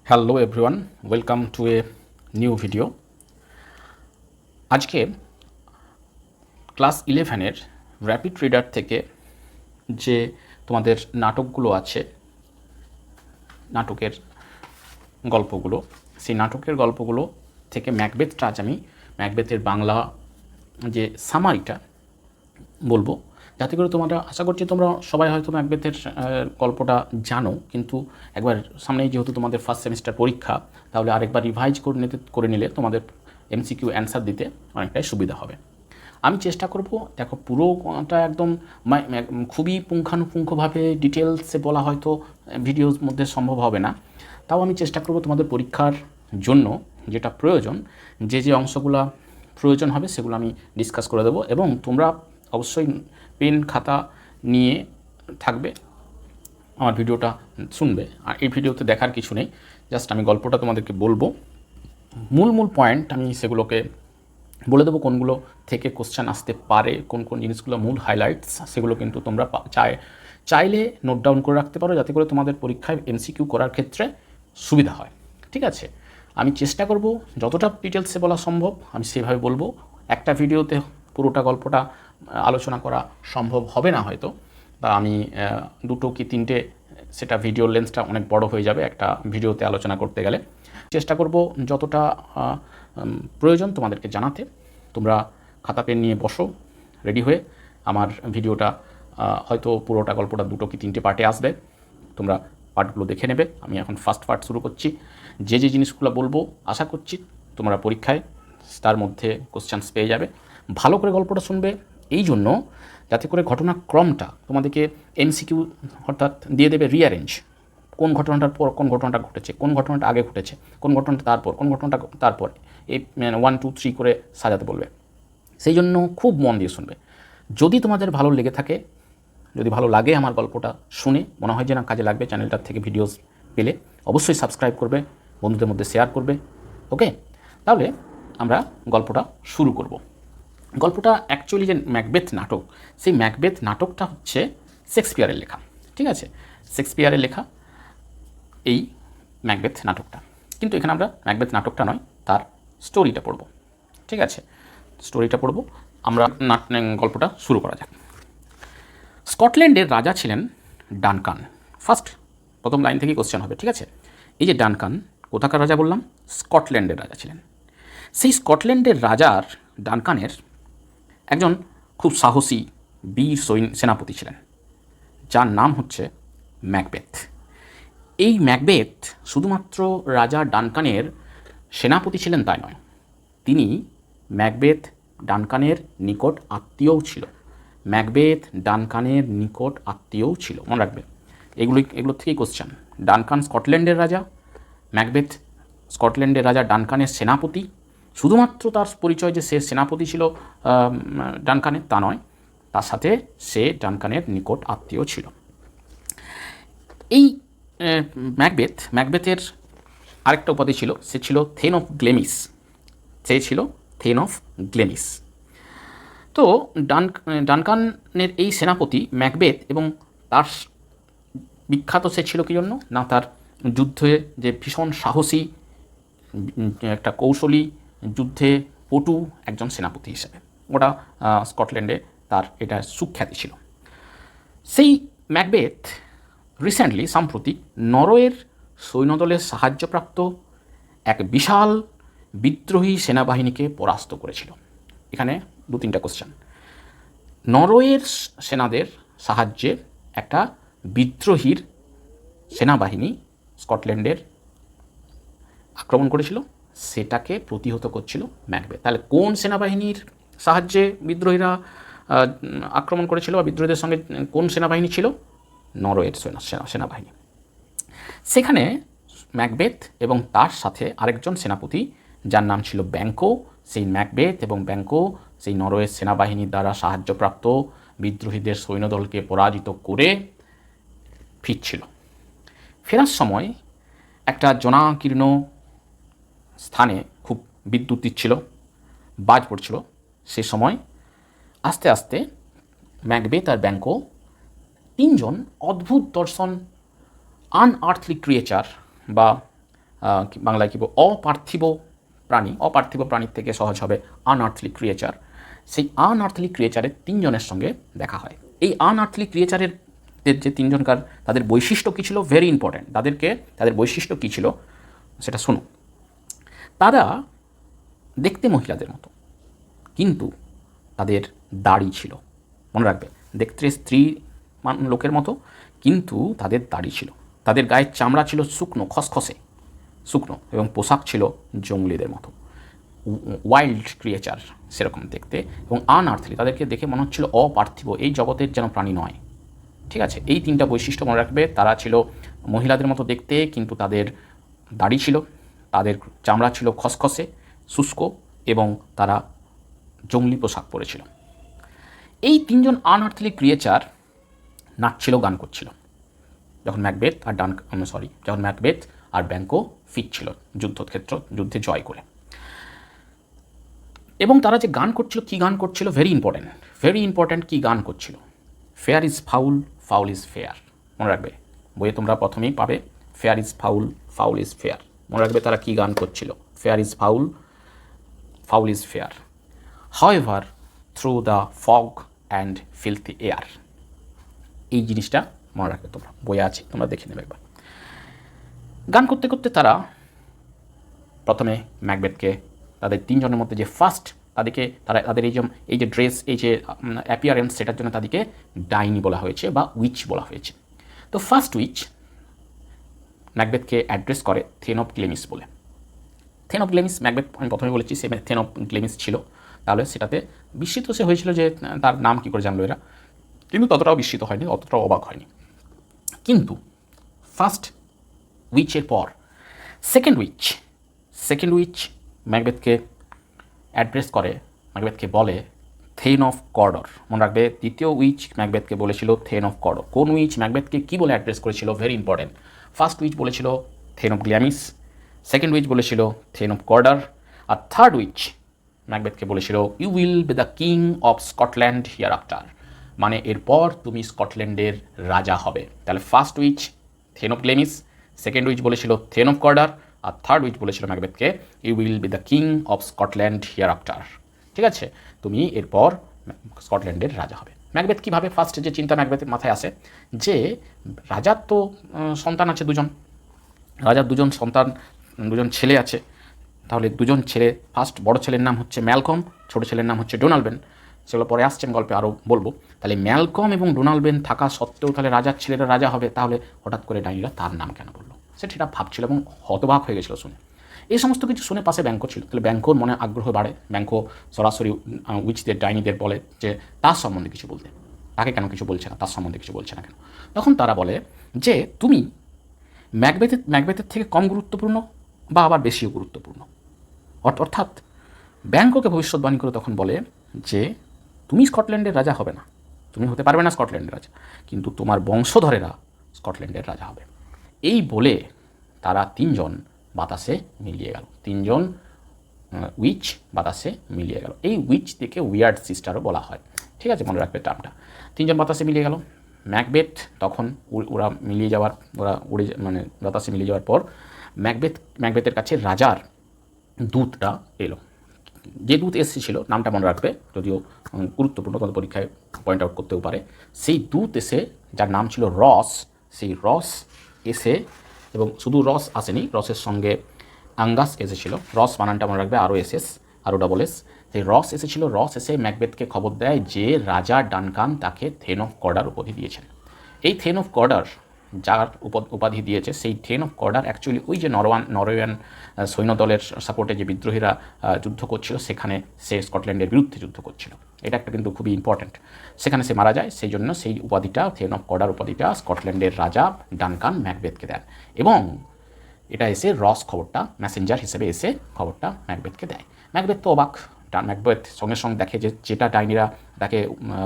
Hello everyone, welcome to a new video. আজকে class 11-এর rapid reader থেকে যে তোমাদের নাটকগুলো আছে, নাটকের গল্পগুলো, সেই নাটকের গল্পগুলো থেকে ম্যাকবেথটা আজ আমি ম্যাকবেথের বাংলা যে সামারিটা বলবো, যাতে করে তোমরা, আশা করছি তোমরা সবাই হয়তো ম্যাকবেথের গল্পটা জানো, কিন্তু একবার সামনেই যেহেতু তোমাদের ফার্স্ট সেমিস্টার পরীক্ষা, তাহলে আরেকবার রিভাইজ করে নিলে তোমাদের এমসিকিউ অ্যান্সার দিতে অনেকটাই সুবিধা হবে। আমি চেষ্টা করব, দেখো পুরোটা একদম খুবই পুঙ্খানুপুঙ্খভাবে ডিটেলসে বলা হয়তো ভিডিওর মধ্যে সম্ভব হবে না, তাও আমি চেষ্টা করব তোমাদের পরীক্ষার জন্য যেটা প্রয়োজন, যে অংশগুলো প্রয়োজন হবে সেগুলো আমি ডিসকাস করে দেবো, এবং তোমরা অবশ্যই পেন খাতা নিয়ে থাকবে, আমার ভিডিওটা শুনবে। আর এই ভিডিওতে দেখার কিছু নেই, জাস্ট আমি গল্পটা তোমাদেরকে বলবো, মূল পয়েন্ট আমি সেগুলোকে বলে দেবো, কোনগুলো থেকে কোশ্চেন আসতে পারে, কোন জিনিসগুলো মূল হাইলাইটস, সেগুলো কিন্তু তোমরা চাইলে নোট ডাউন করে রাখতে পারো, যাতে করে তোমাদের পরীক্ষায় এমসিকিউ করার ক্ষেত্রে সুবিধা হয়। ঠিক আছে, আমি চেষ্টা করব যতটা ডিটেলসে বলা সম্ভব আমি সেভাবে বলবো। একটা ভিডিওতে পুরোটা গল্পটা আলোচনা করা সম্ভব হবে না হয়তো, বা আমি দুটো কি তিনটে, সেটা ভিডিওর লেন্সটা অনেক বড় হয়ে যাবে একটা ভিডিওতে আলোচনা করতে গেলে। চেষ্টা করব যতটা প্রয়োজন তোমাদেরকে জানাতে। তোমরা খাতা পেন নিয়ে বসো রেডি হয়ে। আমার ভিডিওটা হয়তো পুরোটা গল্পটা দুটো কি তিনটে পার্টে আসবে, তোমরা পার্টগুলো দেখে নেবে। আমি এখন ফার্স্ট পার্ট শুরু করছি। যে জিনিসগুলো বলবো আশা করছি তোমরা পরীক্ষায় তার মধ্যে কোশ্চেন্স পেয়ে যাবে। ভালো করে গল্পটা শুনবে এই জন্য, যাতে করে ঘটনাক্রমটা তোমাদেরকে এমসিকিউ অর্থাৎ দিয়ে দেবে রিঅ্যারেঞ্জ, কোন ঘটনাটার পর কোন ঘটনাটা ঘটেছে, কোন ঘটনাটা আগে ঘটেছে, কোন ঘটনাটা তারপর, কোন ঘটনাটা তারপর, এই 1 2 3 করে সাজাতে বলবে। সেই জন্য খুব মন দিয়ে শুনবে। যদি তোমাদের ভালো লেগে থাকে, যদি ভালো লাগে আমার গল্পটা শুনে, মনে হয় যে না কাজে লাগবে চ্যানেলটার থেকে ভিডিওস পেলে, অবশ্যই সাবস্ক্রাইব করবে, বন্ধুদের মধ্যে শেয়ার করবে। ওকে, তাহলে আমরা গল্পটা শুরু করব। গল্পটা অ্যাকচুয়ালি যে ম্যাকবেথ নাটক, সেই ম্যাকবেথ নাটকটা হচ্ছে শেক্সপিয়ারের লেখা। ঠিক আছে, শেক্সপিয়ারের লেখা এই ম্যাকবেথ নাটকটা, কিন্তু এখানে আমরা ম্যাকবেথ নাটকটা নয়, তার স্টোরিটা পড়ব। ঠিক আছে, স্টোরিটা পড়ব, আমরা গল্পটা শুরু করা যাক। স্কটল্যান্ডের রাজা ছিলেন ডানকান। প্রথম লাইন থেকেই কোশ্চেন হবে। ঠিক আছে, এই যে ডানকান, কোথাকার রাজা বললাম? স্কটল্যান্ডের রাজা ছিলেন। সেই স্কটল্যান্ডের রাজার, ডানকানের একজন খুব সাহসী বীর সেনাপতি ছিলেন, যার নাম হচ্ছে ম্যাকবেথ। এই ম্যাকবেথ শুধুমাত্র রাজা ডানকানের সেনাপতি ছিলেন তাই নয়, তিনি ম্যাকবেথ ডানকানের নিকট আত্মীয়ও ছিল। ম্যাকবেথ ডানকানের নিকট আত্মীয়ও ছিল, মনে রাখবে। এগুলো থেকেই কোশ্চেন। ডানকান স্কটল্যান্ডের রাজা, ম্যাকবেথ স্কটল্যান্ডের রাজা ডানকানের সেনাপতি। শুধুমাত্র তার পরিচয় যে সে সেনাপতি ছিল ডানকানের তা নয়, তার সাথে সে ডানকানের নিকট আত্মীয় ছিল। এই ম্যাকবেথের আরেকটা উপাধি ছিল, সে ছিল থেন অফ গ্লেমিস। সে ছিল থেন অফ গ্লেমিস। তো ডানকানের এই সেনাপতি ম্যাকবেথ, এবং তার বিখ্যাত সে ছিল কী জন্য না, তার যুদ্ধে যে ভীষণ সাহসী, একটা কৌশলী, যুদ্ধে পটু একজন সেনাপতি হিসেবে ওটা স্কটল্যান্ডে তার এটা সুখ্যাতি ছিল। সেই ম্যাকবেথ রিসেন্টলি, সম্প্রতি, নরওয়ের সৈন্যদলের সাহায্যপ্রাপ্ত এক বিশাল বিদ্রোহী সেনাবাহিনীকে পরাস্ত করেছিল। এখানে 2-3টা কোশ্চেন। নরওয়ের সেনাদের সাহায্যে একটা বিদ্রোহীর সেনাবাহিনী স্কটল্যান্ডের আক্রমণ করেছিল, সেটাকে প্রতিহত করছিল ম্যাকবেথ। তাহলে কোন সেনাবাহিনীর সাহায্যে বিদ্রোহীরা আক্রমণ করেছিল, বা বিদ্রোহীদের সঙ্গে কোন সেনাবাহিনী ছিল? নরওয়ের সেনাবাহিনী। সেখানে ম্যাকবেথ এবং তার সাথে আরেকজন সেনাপতি, যার নাম ছিল ব্যাঙ্কো, সেই ম্যাকবেথ এবং ব্যাঙ্কো সেই নরওয়ের সেনাবাহিনীর দ্বারা সাহায্যপ্রাপ্ত বিদ্রোহীদের সৈন্যদলকে পরাজিত করে ফিরছিল। ফেরার সময় একটা জনাকীর্ণ স্থানে খুব বিদ্যুৎ দিচ্ছিল, বাজ পড়ছিল। সে সময় আস্তে আস্তে ম্যাকবেথ আর ব্যাঙ্কো 3জন অদ্ভুত দর্শন, আনআর্থলি ক্রিয়েচার বা বাংলায় কী বলবো, অপার্থিব প্রাণী, অপার্থিব প্রাণীর থেকে সহজ হবে আনআর্থলি ক্রিয়েচার। সেই আনআর্থলি ক্রিয়েচারের তিনজনের সঙ্গে দেখা হয়। এই আনআর্থলি ক্রিয়েচারের যে তিনজনকার তাদের বৈশিষ্ট্য কী ছিল, ভেরি ইম্পর্ট্যান্ট, তাদের বৈশিষ্ট্য কী ছিল সেটা শোনো। তারা দেখতে মহিলাদের মতো, কিন্তু তাদের দাড়ি ছিল, মনে রাখবে, দেখতে স্ত্রী লোকের মতো, কিন্তু তাদের দাড়ি ছিল। তাদের গায়ের চামড়া ছিল শুকনো, খসখসে শুকনো, এবং পোশাক ছিল জঙ্গলিদের মতো, ওয়াইল্ড ক্রিয়েচার সেরকম দেখতে, এবং আনআর্থলি, তাদেরকে দেখে মনে হচ্ছিল অপার্থিব, এই জগতের যেন প্রাণী নয়। ঠিক আছে, এই তিনটা বৈশিষ্ট্য মনে রাখবে। তারা ছিল মহিলাদের মতো দেখতে, কিন্তু তাদের দাড়ি ছিল, তাদের চামড়া ছিল খসখসে শুষ্ক, এবং তারা জঙ্গলি পোশাক পরেছিল। এই তিনজন আনআর্থলি ক্রিয়েচার নাচছিল, গান করছিল যখন ম্যাকবেথ আর ব্যাঙ্কো ফিরছিল যুদ্ধে জয় করে। এবং তারা যে গান করছিল, কী গান করছিল, ভেরি ইম্পর্ট্যান্ট কী গান করছিল, fair is foul, foul is fair. মনে রাখবে, বইয়ে তোমরা প্রথমেই পাবে fair is foul, foul is fair. মনে রাখবে তারা কী গান করছিল, fair is foul, foul is fair, however through the fog and filthy air. এই জিনিসটা মনে রাখবে, তোমরা বইয়ে আছে, তোমরা দেখে নেবে একবার। গান করতে করতে তারা প্রথমে ম্যাকবেথকে, তাদের তিনজনের মধ্যে যে ফার্স্ট, তাদের এই যে ড্রেস, এই যে অ্যাপিয়ারেন্স, সেটার জন্য তাদেরকে ডাইনি বলা হয়েছে বা উইচ বলা হয়েছে। তো ফার্স্ট উইচ ম্যাকবেথকে অ্যাড্রেস করে থেন অফ গ্লেমিস বলে। থেন অফ গ্লেমিস, ম্যাকবেথ আমি প্রথমে বলেছি সে থেন অফ গ্লেমিস ছিল, তাহলে সেটাতে বিস্মিত সে হয়েছিল যে তার নাম কী করে জানলো এরা, কিন্তু ততটাও বিস্মিত হয়নি, অতটাও অবাক হয়নি। কিন্তু ফার্স্ট উইচের পর সেকেন্ড উইচ ম্যাকবেথকে অ্যাড্রেস করে, ম্যাকবেথকে বলে থেন অফ কর্ডর। মনে রাখবে, দ্বিতীয় উইচ ম্যাকবেথকে বলেছিল থেন অফ কর্ডর। কোন উইচ ম্যাকবেথকে কী বলে অ্যাড্রেস করেছিল, ভেরি ইম্পর্টেন্ট। ফার্স্ট উইচ বলেছিল thane of Glamis, second witch বলেছিল থেন অফ কর্ডর, আর থার্ড উইচ ম্যাকবেথকে বলেছিল you will be the king of Scotland hereafter, মানে এরপর তুমি স্কটল্যান্ডের রাজা হবে। তাহলে first witch thane of Glamis, second witch বলেছিল থেন অফ কর্ডার, আর থার্ড উইচ বলেছিল ম্যাকবেথকে you will be the king of Scotland hereafter. ঠিক আছে, তুমি এরপর স্কটল্যান্ডের রাজা হবে। ম্যাকবেথ কীভাবে, ফার্স্ট যে চিন্তা ম্যাকবেথের মাথায় আসে যে রাজার তো সন্তান আছে রাজার দুজন ছেলে আছে, তাহলে দুজন ছেলে, ফার্স্ট বড় ছেলের নাম হচ্ছে ম্যালকম, ছোটো ছেলের নাম হচ্ছে ডোনাল্ডবেন, সেগুলো পরে আসছে, আমি গল্পে আরও বলবো। তাহলে ম্যালকম এবং ডোনাল্ডবেন থাকা সত্ত্বেও তাহলে রাজার ছেলেরা রাজা হবে, তাহলে হঠাৎ করে ডাইনিরা তার নাম কেন বললো, সেটা ভাবছিল এবং হতবাক হয়ে গেছিলো শুনে। এই সমস্ত কিছু শুনে পাশে ব্যাঙ্কো ছিল, তাহলে ব্যাঙ্কোর মনে আগ্রহ বাড়ে, ব্যাঙ্কো সরাসরি উইচদের, ডাইনিদের বলে যে তার সম্বন্ধে কিছু বলতে, তাকে কেন কিছু বলছে না, তার সম্বন্ধে কিছু বলছে না কেন। তখন তারা বলে যে তুমি ম্যাকবেথের থেকে কম গুরুত্বপূর্ণ বা আবার বেশিও গুরুত্বপূর্ণ। অর্থাৎ ব্যাঙ্কোকে ভবিষ্যৎবাণী করে তখন বলে যে তুমি স্কটল্যান্ডের রাজা হবে না, তুমি হতে পারবে না স্কটল্যান্ডের রাজা, কিন্তু তোমার বংশধরেরা স্কটল্যান্ডের রাজা হবে। এই বলে তারা তিনজন বাতাসে মিলিয়ে গেল, তিনজন উইচ বাতাসে মিলিয়ে গেল। এই উইচ থেকে উইয়ার্ড সিস্টারও বলা হয়। ঠিক আছে, মনে রাখবে টার্মটা। তিনজন বাতাসে মিলিয়ে গেল। ম্যাকবেথ তখন ওরা বাতাসে মিলিয়ে যাওয়ার পর ম্যাকবেথের কাছে রাজার দূতটা এলো। যে দূত এসেছিল নামটা মনে রাখবে, যদিও গুরুত্বপূর্ণ, তোমাদের পরীক্ষায় পয়েন্ট আউট করতেও পারে। সেই দূত এসে, যার নাম ছিল রস, সেই রস এসে, এবং শুধু রস আসেনি, রসের সঙ্গে আঙ্গাস এসেছিল, রস বানানটা মনে রাখবে, আরও এসএস, আরও ডবল এস। সেই রস এসেছিল, রস এসে ম্যাকবেথকে খবর দেয় যে রাজা ডানকান তাকে থেন অফ কর্ডার উপাধি দিয়েছেন। এই থেন অফ কর্ডার যার উপাধি দিয়েছে, সেই থেন অফ কর্ডার অ্যাকচুয়ালি ওই যে নরওয়েয়ান সৈন্যদলের সাপোর্টে যে বিদ্রোহীরা যুদ্ধ করছিল, সেখানে সে স্কটল্যান্ডের বিরুদ্ধে যুদ্ধ করছিল। এটা একটা কিন্তু খুবই ইম্পর্ট্যান্ট। সেখানে সে মারা যায়, সেই জন্য সেই উপাধিটা, থেন অফ কর্ডার উপাধিটা স্কটল্যান্ডের রাজা ডানকান ম্যাকবেথকে দেন, এবং এটা এসে রস খবরটা মেসেঞ্জার হিসেবে এসে খবরটা ম্যাকবেথকে দেয়। ম্যাকবেথ তো অবাক। ম্যাকবেথ সঙ্গে সঙ্গে দেখে যে যেটা ডাইনিরা তাকে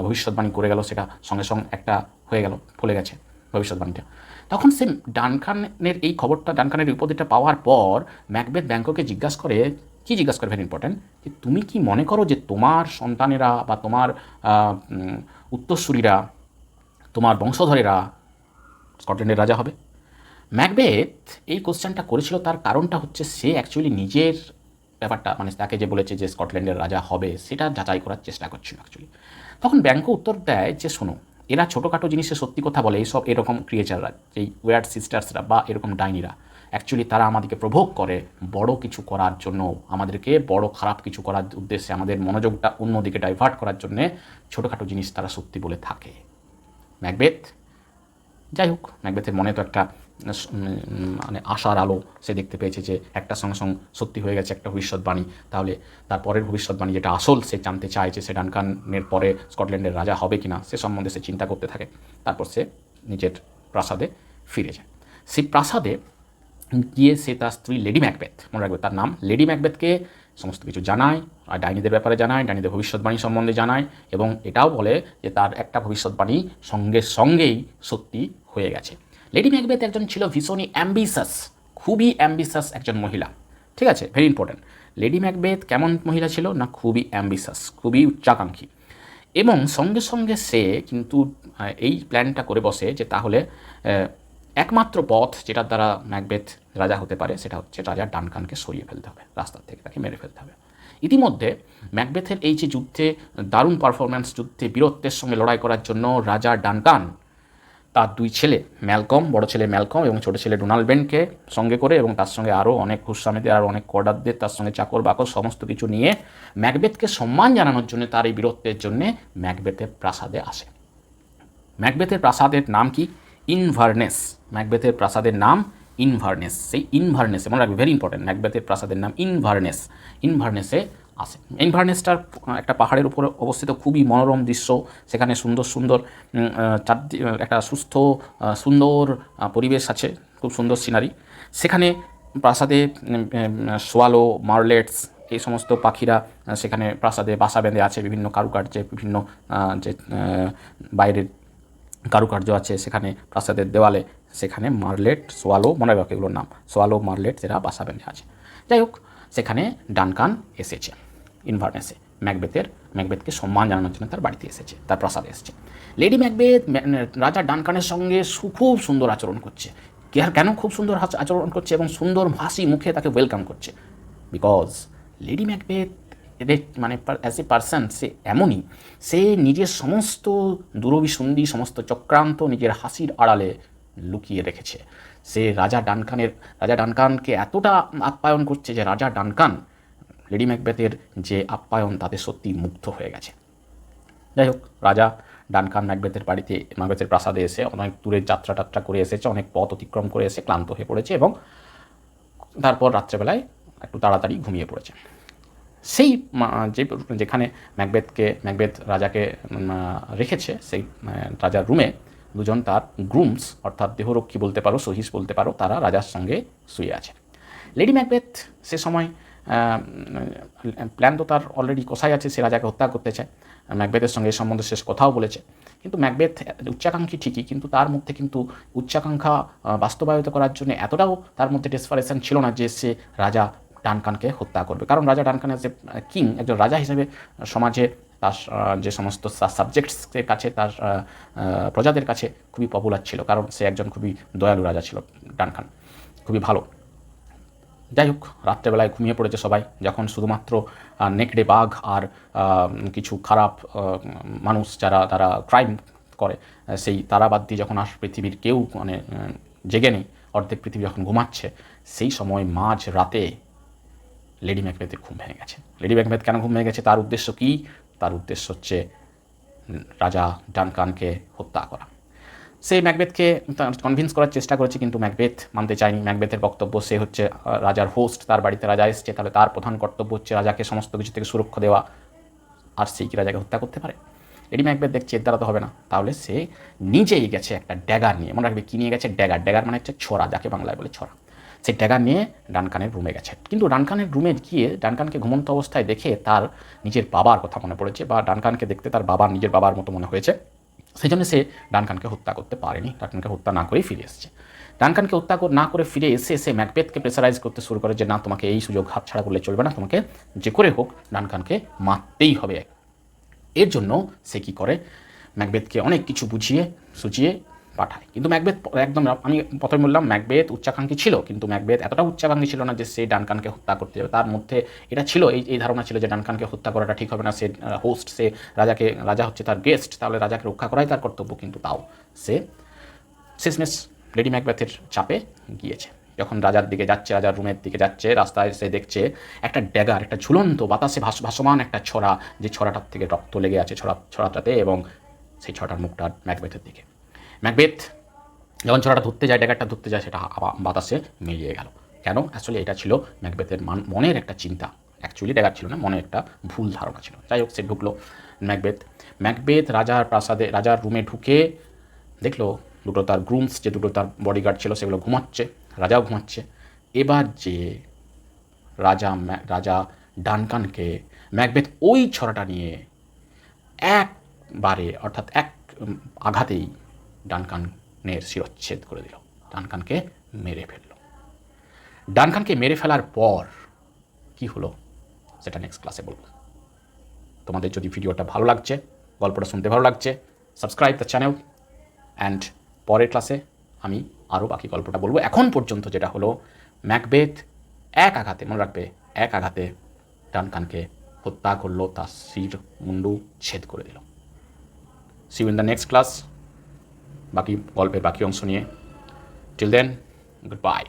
ভবিষ্যৎবাণী করে গেল, সেটা সঙ্গে সঙ্গে একটা হয়ে গেল, ফলে গেছে ভবিষ্যৎবাণীটা। তখন সে ডানকানের এই খবরটা, ডানকানের উপাধিটা পাওয়ার পর ম্যাকবেথ ব্যাঙ্ককে জিজ্ঞাসা করে, ভেরি ইম্পর্ট্যান্ট, যে তুমি কি মনে করো যে তোমার সন্তানেরা বা তোমার উত্তরসূরিরা, তোমার বংশধরেরা স্কটল্যান্ডের রাজা হবে? ম্যাকবেথ এই কোশ্চেনটা করেছিল, তার কারণটা হচ্ছে সে অ্যাকচুয়ালি নিজের ব্যাপারটা মানে তাকে যে বলেছে যে স্কটল্যান্ডের রাজা হবে সেটা যাচাই করার চেষ্টা করছিল অ্যাকচুয়ালি। তখন ব্যাংকো উত্তর দেয় যে শোনো, এরা ছোটোখাটো জিনিসে সত্যি কথা বলে, এইসব এরকম ক্রিয়েচাররা, যেই ওয়ার্ড সিস্টার্সরা বা এরকম ডাইনিরা, অ্যাকচুয়ালি তারা আমাদেরকে প্রভোগ করে বড় কিছু করার জন্য, আমাদেরকে বড় খারাপ কিছু করার উদ্দেশ্যে, আমাদের মনোযোগটা অন্যদিকে ডাইভার্ট করার জন্যে ছোটোখাটো জিনিস তারা সত্যি বলে থাকে। ম্যাকবেথ যাই হোক, ম্যাকবেথের মনে তো একটা মানে আশার আলো সে দেখতে পেয়েছে যে একটা সঙ্গে সঙ্গে সত্যি হয়ে গেছে একটা ভবিষ্যৎবাণী। তাহলে তার পরের ভবিষ্যৎবাণী যেটা আসল, সে জানতে চায় যে সে ডানকানের পরে স্কটল্যান্ডের রাজা হবে কিনা, সে সম্বন্ধে সে চিন্তা করতে থাকে। তারপর সে নিজের প্রাসাদে ফিরে যায়। সেই প্রাসাদে গিয়ে সে তার স্ত্রী লেডি ম্যাকবেথ, মনে রাখবে তার নাম, লেডি ম্যাকবেথকে সমস্ত কিছু জানায়, আর ডাইনিদের ব্যাপারে জানায়, ডাইনিদের ভবিষ্যৎবাণী সম্বন্ধে জানায়, এবং এটাও বলে যে তার একটা ভবিষ্যৎবাণী সঙ্গে সঙ্গেই সত্যি হয়ে গেছে। লেডি ম্যাকবেথ একজন ছিল ভীষণই অ্যাম্বিশাস, খুবই অ্যাম্বিশাস একজন মহিলা। ঠিক আছে, ভেরি ইম্পর্ট্যান্ট। লেডি ম্যাকবেথ কেমন মহিলা ছিল না, খুবই অ্যাম্বিশাস, খুবই উচ্চাকাঙ্ক্ষী, এবং সঙ্গে সঙ্গে সে কিন্তু এই প্ল্যানটা করে বসে যে তাহলে একমাত্র পথ যেটার দ্বারা ম্যাকবেথ রাজা হতে পারে সেটা হচ্ছে রাজা ডানকানকে সরিয়ে ফেলতে হবে, রাস্তার থেকে তাকে মেরে ফেলতে হবে। ইতিমধ্যে ম্যাকবেথের এই যে যুদ্ধে দারুণ পারফরম্যান্স, যুদ্ধে বীরত্বের সঙ্গে লড়াই করার জন্য রাজা ডানকান তার দুই ছেলে ম্যালকম, বড় ছেলে ম্যালকম এবং ছোটো ছেলে ডোনাল্ড বেনকে সঙ্গে করে, এবং তার সঙ্গে আরও অনেক ঘুষস্বামীদের আর অনেক কর্ডারদের, তার সঙ্গে চাকর বাকর সমস্ত কিছু নিয়ে ম্যাকবেথকে সম্মান জানানোর জন্য, তার এই বীরত্বের জন্যে ম্যাকবেথের প্রাসাদে আসে। ম্যাকবেথের প্রাসাদের নাম কি? ইনভারনেস। ম্যাকবেথের প্রাসাদের নাম ইনভারনেস। সেই ইনভারনেসে মনে রাখবে, ভেরি ইম্পর্টেন্ট, ম্যাকবেথের প্রাসাদের নাম ইনভারনেস। ইনভারনেসে আসে। ইনভারনেসটার একটা পাহাড়ের উপরে অবস্থিত, খুবই মনোরম দৃশ্য, সেখানে সুন্দর সুন্দর একটা সুস্থ সুন্দর পরিবেশ আছে, খুব সুন্দর সিনারি। সেখানে প্রাসাদে সোয়ালো, মার্লেটস এই সমস্ত পাখিরা সেখানে প্রাসাদে বাসা বেঁধে আছে, বিভিন্ন কারুকার্যে, বিভিন্ন যে বাইরের কারুকার্য আছে সেখানে প্রাসাদের দেওয়ালে, সেখানে মার্লেট, সোয়ালো, মনে রাখবে এগুলোর নাম, সোয়ালো, মার্লেট, এরা বাসা বেঁধে আছে। যাই হোক, সেখানে ডানকান এসেছে ইনভারনেসে, ম্যাকবেথকে সম্মান জানানোর জন্য তার বাড়িতে এসেছে, তার প্রাসাদে এসেছে। লেডি ম্যাকবেথ রাজা ডানকানের সঙ্গে খুব সুন্দর আচরণ করছে। কেন খুব সুন্দর আচরণ করছে এবং সুন্দর হাসি মুখে তাকে ওয়েলকাম করছে? বিকজ লেডি ম্যাকবেথ মানে অ্যাজ এ পার্সন সে এমনই, সে নিজের সমস্ত দুরভিসন্ধি, সমস্ত চক্রান্ত নিজের হাসির আড়ালে লুকিয়ে রেখেছে। সে রাজা ডানকানকে এতটা আপ্যায়ন করছে যে রাজা ডানকান লেডি ম্যাকবেথের যে আপ্যায়ন তাতে সত্যি মুগ্ধ হয়ে গেছে। যাই হোক, রাজা ডানকান ম্যাকবেথের বাড়িতে, ম্যাকবেথের প্রাসাদে এসে অনেক দূরের যাত্রা করে এসেছে, অনেক পথ অতিক্রম করে এসে ক্লান্ত হয়ে পড়েছে, এবং তারপর রাত্রেবেলায় একটু তাড়াতাড়ি ঘুমিয়ে পড়েছে। সেই যেখানে ম্যাকবেথ রাজাকে রেখেছে, সেই রাজার রুমে দুজন তার গ্রুমস, অর্থাৎ দেহরক্ষী বলতে পারো, সহিস বলতে পারো, তারা রাজার সঙ্গে শুয়ে আছে। লেডি ম্যাকবেথ সে সময় প্ল্যান তো তার অলরেডি কষাই আছে, সে রাজাকে হত্যা করতে চায়। ম্যাকবেথের সঙ্গে এই সম্বন্ধে শেষ কথাও বলেছে, কিন্তু ম্যাকবেথ উচ্চাকাঙ্ক্ষী ঠিকই, কিন্তু তার মধ্যে কিন্তু উচ্চাকাঙ্ক্ষা বাস্তবায়িত করার জন্য এতটাও তার মধ্যে ডেসপারেশন ছিল না যে সে রাজা ডানকানকে হত্যা করবে। কারণ রাজা ডানকান এজ এ কিং, একজন রাজা হিসেবে সমাজে তার যে সমস্ত সাবজেক্টসের কাছে, তার প্রজাদের কাছে খুবই পপুলার ছিল, কারণ সে একজন খুবই দয়ালু রাজা ছিল ডানকান, খুবই ভালো। যাই হোক, রাত্রেবেলায় ঘুমিয়ে পড়েছে সবাই, যখন শুধুমাত্র নেকড়ে বাঘ আর কিছু খারাপ মানুষ যারা তারা ক্রাইম করে, সেই তারা বাদ দিয়ে যখন আর পৃথিবীর কেউ মানে জেগে নেই, অর্ধেক পৃথিবী যখন ঘুমাচ্ছে, সেই সময় মাঝ রাতে লেডি ম্যাকবেথের ঘুম ভেঙে গেছে। লেডি ম্যাকবেথ কেন ঘুম ভেঙে গেছে, তার উদ্দেশ্য কী? তার উদ্দেশ্য হচ্ছে রাজা ডানকানকে হত্যা করা। সে ম্যাকবেথকে কনভিন্স করার চেষ্টা করেছে, কিন্তু ম্যাকবেথ মানতে চায়নি। ম্যাকবেথের বক্তব্য, সে হচ্ছে রাজার হোস্ট, তার বাড়িতে রাজা এসছে, তাহলে তার প্রধান কর্তব্য হচ্ছে রাজাকে সমস্ত কিছু থেকে সুরক্ষা দেওয়া, আর সেই কি রাজাকে হত্যা করতে পারে? লেডি ম্যাকবেথ দেখছে এর দ্বারা তো হবে না, তাহলে সে নিজেই গেছে একটা ড্যাগার নিয়ে, মনে রাখবে কী নিয়ে গেছে? ড্যাগার মানে হচ্ছে ছোরা, যাকে বাংলায় বলে ছোরা। সেই ড্যাগার নিয়ে ডানকানের রুমে গেছে, কিন্তু ডানকানের রুমে গিয়ে ডানকানকে ঘুমন্ত অবস্থায় দেখে তার নিজের বাবার কথা মনে পড়েছে, বা ডানকানকে দেখতে তার নিজের বাবার মতো মনে হয়েছে, সেই জন্য সে ডানকানকে হত্যা করতে পারেনি, ডানকানকে হত্যা না করেই ফিরে এসেছে। ডানকানকে হত্যা না করে ফিরে এসে সে ম্যাকবেথকে প্রেসারাইজ করতে শুরু করে যে না, তোমাকে এই সুযোগ হাতছাড়া করলে চলবে না, তোমাকে যে করে হোক ডানকানকে মারতেই হবে। এর জন্য সে কী করে, ম্যাকবেথকে অনেক কিছু বুঝিয়ে সুঝিয়ে পাঠায়। কিন্তু ম্যাকবেথ একদম, আমি প্রথমে বললাম ম্যাকবেথ উচ্চাকাঙ্ক্ষী ছিল, কিন্তু ম্যাকবেথ এতটা উচ্চাকাঙ্ক্ষী ছিল না যে সে ডানকানকে হত্যা করতে যাবে। তার মধ্যে এটা ছিল, এই ধারণা ছিল যে ডানকানকে হত্যা করাটা ঠিক হবে না, সে হোস্ট, সে রাজা হচ্ছে তার গেস্ট, তাহলে রাজাকে রক্ষা করাই তার কর্তব্য। কিন্তু তাও সে শেষমেশ লেডি ম্যাকবেথের চাপে গিয়েছে। যখন রাজার দিকে যাচ্ছে, রাজার রুমের দিকে যাচ্ছে, রাস্তায় সে দেখছে একটা ড্যাগার, একটা ঝুলন্ত বাতাসে ভাসমান একটা ছড়া, যে ছড়াটার থেকে রক্ত লেগে আছে ছড়াটাতে, এবং সেই ছড়াটার মুখটা ম্যাকবেথের দিকে। ম্যাকবেথ যখন ছড়াটা ধরতে যায়, ড্যাগারটা ধরতে যায়, সেটা বাতাসে মিলিয়ে গেল। কেন? আসলে এটা ছিল ম্যাকবেথের মনের একটা চিন্তা, অ্যাকচুয়ালি ড্যাগার ছিল না, মনে একটা ভুল ধারণা ছিল। যাই হোক, সে ঢুকলো ম্যাকবেথ রাজার প্রাসাদে, রাজার রুমে ঢুকে দেখলো দুটো তার গ্রুমস, যে দুটো তার বডিগার্ড ছিল, সেগুলো ঘুমাচ্ছে, রাজাও ঘুমাচ্ছে। এবার যে রাজা ডানকানকে ম্যাকবেথ ওই ছড়াটা নিয়ে একবারে, অর্থাৎ এক আঘাতেই ডানকানের শিরচ্ছেদ করে দিল, ডানকানকে মেরে ফেলল। ডানকানকে মেরে ফেলার পর কি হলো সেটা নেক্সট ক্লাসে বলবো। তোমাদের যদি ভিডিওটা ভালো লাগছে, গল্পটা শুনতে ভালো লাগছে, সাবস্ক্রাইব দ্য চ্যানেল, অ্যান্ড পরের ক্লাসে আমি আরও বাকি গল্পটা বলবো। এখন পর্যন্ত যেটা হলো, ম্যাকবেথ এক আঘাতে, মনে রাখবে, এক আঘাতে ডানকানকে হত্যা করলো, তার শির মুন্ডু ছেদ করে দিল। See you in the next class, বাকি গল্পের বাকি অংশ নিয়ে। Till then, good bye.